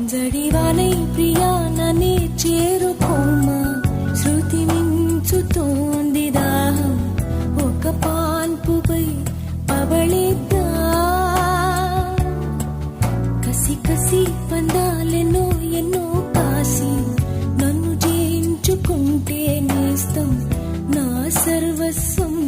జడివాలై ప్రియా నన్నే చేరుకోమా, శృతి మించుతోంది దాహం, ఒక పాన్పుపై పవళిద్దా. కసి కసి పందాలెన్నో ఎన్నో కాసి నన్ను జయించుకుంటే నేస్తం, నా సర్వస్వం